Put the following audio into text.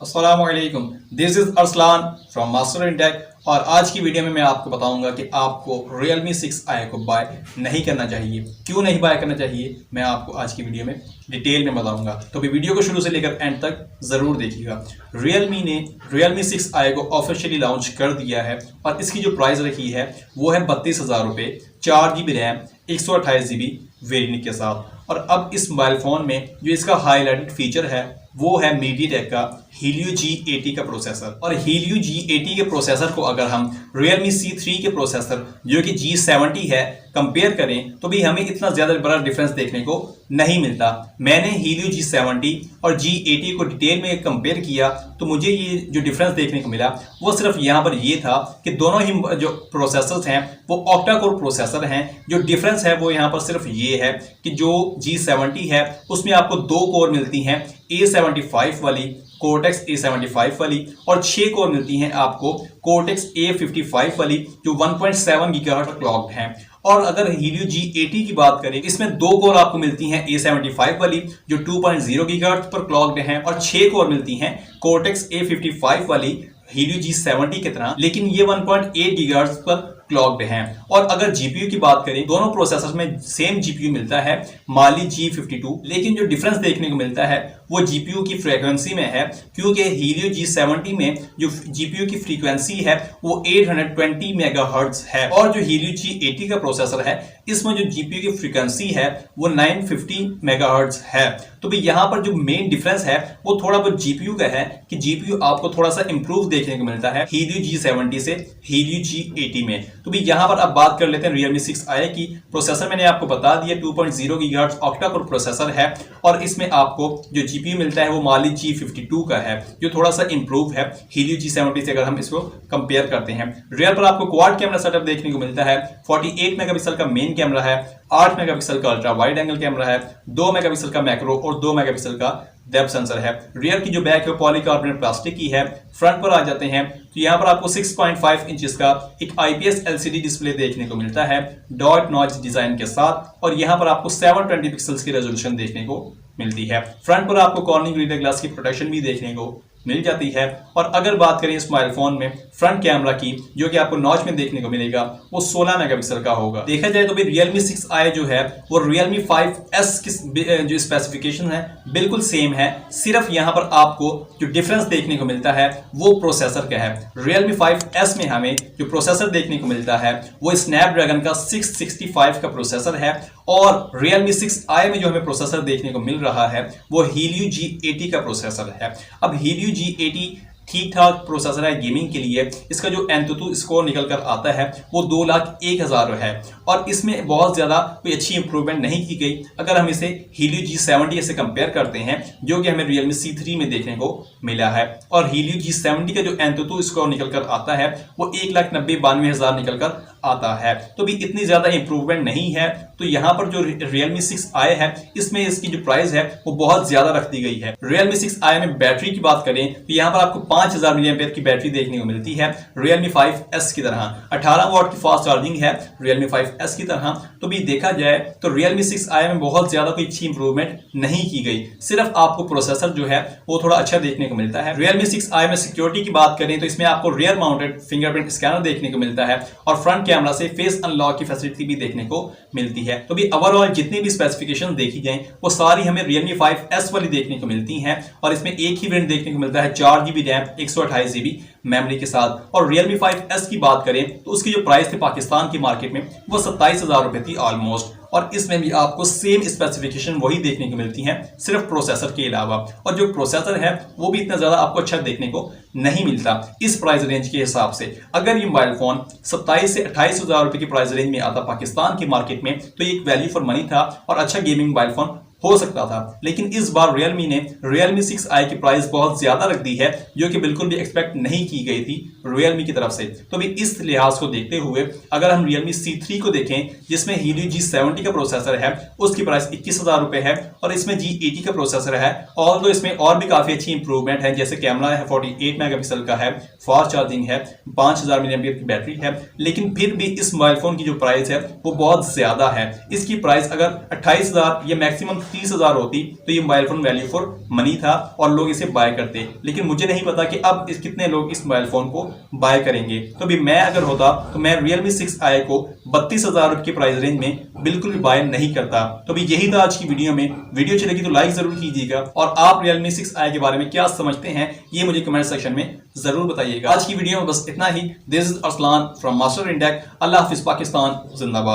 अस्सलामुअलैकुम, this is Arsalan from MasterinTech। और आज की वीडियो में मैं आपको बताऊंगा कि आपको Realme 6i को बाय नहीं करना चाहिए। क्यों नहीं बाय करना चाहिए, मैं आपको आज की वीडियो में डिटेल में बताऊंगा। तो भी वीडियो को शुरू से लेकर एंड तक ज़रूर देखिएगा। Realme ने Realme 6i को ऑफिशियली लॉन्च कर दिया है और इसकी जो प्राइस रखी है वो है 32,000 रुपये, 4GB रैम, 128GB वेरिएंट के साथ। और अब इस मोबाइल फ़ोन में जो इसका हाईलाइटेड फीचर है वो है Media-tek का Helio G80 का प्रोसेसर। और Helio G80 के प्रोसेसर को अगर हम Realme C3 के प्रोसेसर जो कि G70 है कंपेयर करें तो भी हमें इतना ज़्यादा बड़ा डिफरेंस देखने को नहीं मिलता। मैंने Helio G70 और G80 को डिटेल में कंपेयर किया तो मुझे ये जो डिफरेंस देखने को मिला वो सिर्फ यहाँ पर ये था कि दोनों ही जो प्रोसेसर्स हैं वो ऑक्टा-कोर प्रोसेसर हैं। जो डिफरेंस है वो यहाँ पर सिर्फ ये है कि जो G70 है उसमें आपको 2 कोर मिलती हैं A75 वाली, कोर्टेक्स A75 वाली, और 6 कोर मिलती हैं आपको कोर्टेक्स A55 वाली जो 1.7 गीगाहर्ट्ज क्लॉक्ड हैं। और अगर Helio G80 की बात करें इसमें 2 कोर आपको मिलती हैं A75 वाली जो 2.0 गीगाहर्ट्ज पर क्लॉक्ड हैं और 6 कोर मिलती हैं कोर्टेक्स A55 वाली Helio G70 की तरह, लेकिन ये 1.8 गीगाहर्ट्ज पर क्लॉक्ड हैं। और अगर जीपीयू की बात करें दोनों प्रोसेसर में सेम जीपीयू मिलता है माली G52, लेकिन जो डिफरेंस देखने को मिलता है वो जीपीयू की फ्रीक्वेंसी में है, क्योंकि Helio G70 में जो जीपीयू की फ्रीक्वेंसी है वो 820 मेगाहर्ट्ज है और जो Helio G80 का प्रोसेसर है इसमें जो जीपीयू की फ्रीक्वेंसी है वो 950 मेगाहर्ट्ज है। तो भी यहाँ पर जो मेन डिफरेंस है वो थोड़ा बहुत जीपीयू का है कि जीपीयू आपको थोड़ा सा इंप्रूव देखने को मिलता है Helio G70 से Helio G80 में। तो भी यहाँ पर अब बात कर लेते हैं Realme 6i की। प्रोसेसर मैंने आपको बता दिया 2.0 गीगाहर्ट्ज ऑक्टा-कोर प्रोसेसर है और इसमें आपको जो जीपीयू मिलता है वो माली G52 का है जो थोड़ा सा इंप्रूव है Helio G70 से अगर हम इसको कंपेयर करते हैं। रियर पर आपको क्वाड कैमरा सेटअप देखने को मिलता है। 48 मेगापिक्सल का मेन कैमरा है, 8 मेगापिक्सल का अल्ट्रा वाइड एंगल कैमरा है, 2 मेगापिक्सल का मैक्रो और 2 मेगापिक्सल का डेप्थ सेंसर है। रियर की जो बैक है पॉलीकार्बोनेट प्लास्टिक की है। फ्रंट पर आ जाते हैं तो यहाँ पर आपको 6.5 इंचेस का एक IPS LCD डिस्प्ले देखने को मिलता है डॉट नॉच डिजाइन के साथ, और यहाँ पर आपको 720 पिक्सल्स की रेजोल्यूशन देखने को मिलती है। फ्रंट पर आपको कॉर्निंग रीडर ग्लास की प्रोटेक्शन भी देखने को मिल जाती है। और अगर बात करें इस मोबाइल फोन में फ्रंट कैमरा की जो कि आपको नॉच में देखने को मिलेगा वो 16 मेगापिक्सल का होगा। देखा जाए तो भी Realme 6i जो है वो Realme 5S की जो स्पेसिफिकेशन है बिल्कुल सेम है, सिर्फ यहाँ पर आपको जो डिफरेंस देखने को मिलता है वो प्रोसेसर का है। Realme 5S में हमें जो प्रोसेसर देखने को मिलता है वो स्नैपड्रैगन का 665 का प्रोसेसर है और Realme 6i में जो हमें प्रोसेसर देखने को मिल रहा है वो Helio G80 का प्रोसेसर है। अब Helio G80 ठीक ठाक प्रोसेसर है गेमिंग के लिए। इसका जो एंतुतु स्कोर निकल कर आता है वो 2,01,000 है और इसमें बहुत ज़्यादा कोई अच्छी इंप्रूवमेंट नहीं की गई अगर हम इसे Helio G70 से कंपेयर करते हैं जो कि हमें Realme C3 में देखने को मिला है। और Helio G70 का जो एंतुतु स्कोर निकल कर आता है वो 1,90,92,000 निकल कर आता है। तो भी इतनी ज़्यादा इंप्रूवमेंट नहीं है। तो यहाँ पर जो Realme 6i है इसमें इसकी जो प्राइस है वो बहुत ज़्यादा रख दी गई है। Realme 6i में बैटरी की बात करें तो यहाँ पर आपको 5000 mAh की बैटरी देखने को मिलती है Realme 5S की तरह। 18 वाट की फास्ट चार्जिंग है Realme 5S की तरह। तो भी देखा जाए तो Realme 6i में बहुत ज़्यादा कोई अच्छी इंप्रूवमेंट नहीं की गई, सिर्फ आपको प्रोसेसर जो है वो थोड़ा अच्छा देखने को मिलता है। Realme 6i में सिक्योरिटी की बात करें तो इसमें आपको रियर माउंटेड फिंगरप्रिंट स्कैनर देखने को मिलता है और फ्रंट कैमरा से फेस अनलॉक की फैसिलिटी भी देखने को मिलती है। तो भी ओवरऑल जितनी भी स्पेसिफिकेशन देखी जाए वो सारी हमें Realme 5S वाली देखने को मिलती हैं और इसमें एक ही वेरिएंट देखने को मिलता है 4GB रैम, 128GB मेमोरी के साथ। और Realme 5S की बात करें तो उसकी जो प्राइस थी पाकिस्तान की मार्केट में वो 27,000 रुपए थी ऑलमोस्ट, और इसमें भी आपको सेम स्पेसिफिकेशन वही देखने को मिलती हैं सिर्फ प्रोसेसर के अलावा। और जो प्रोसेसर है वो भी इतना ज़्यादा आपको अच्छा देखने को नहीं मिलता इस प्राइस रेंज के हिसाब से। अगर ये मोबाइल फोन 27 से 28,000 रुपए की प्राइस रेंज में आता पाकिस्तान की मार्केट में तो ये एक वैल्यू फॉर मनी था और अच्छा गेमिंग मोबाइल फोन हो सकता था। लेकिन इस बार Realme ने Realme 6i की प्राइस बहुत ज्यादा रख दी है जो कि बिल्कुल भी एक्सपेक्ट नहीं की गई थी Realme की तरफ से। तो भी इस लिहाज को देखते हुए अगर हम Realme C3 को देखें जिसमें Helio G70 का प्रोसेसर है उसकी प्राइस 21,000 रुपए है और इसमें G80 का प्रोसेसर है। ऑल्दो इसमें और भी काफी अच्छी इंप्रूवमेंट है, जैसे कैमरा है 48 मेगापिक्सल का है, फास्ट चार्जिंग है, 5000 mAh की बैटरी है, लेकिन फिर भी इस मोबाइल फोन की जो प्राइस है वो बहुत ज्यादा है। इसकी प्राइस अगर 28,000 या मैक्सिमम 30,000 होती तो ये mobile phone value for money था और लोग इसे बाय करते, लेकिन मुझे नहीं पता कि अब कितने लोग इस मोबाइल फोन को बाय करेंगे। तो भी मैं अगर होता तो मैं Realme 6i को 32,000 रुपए की प्राइस रेंज में बिल्कुल भी बाय नहीं करता। तो भी यही था आज की वीडियो में। वीडियो अच्छी लगी तो लाइक जरूर कीजिएगा और आप Realme 6i के बारे में क्या समझते हैं ये मुझे कमेंट सेक्शन में जरूर बताइएगा। आज की वीडियो में बस इतना ही। This is Aslan from master in tech. अल्लाह हाफिज, पाकिस्तान जिंदाबाद।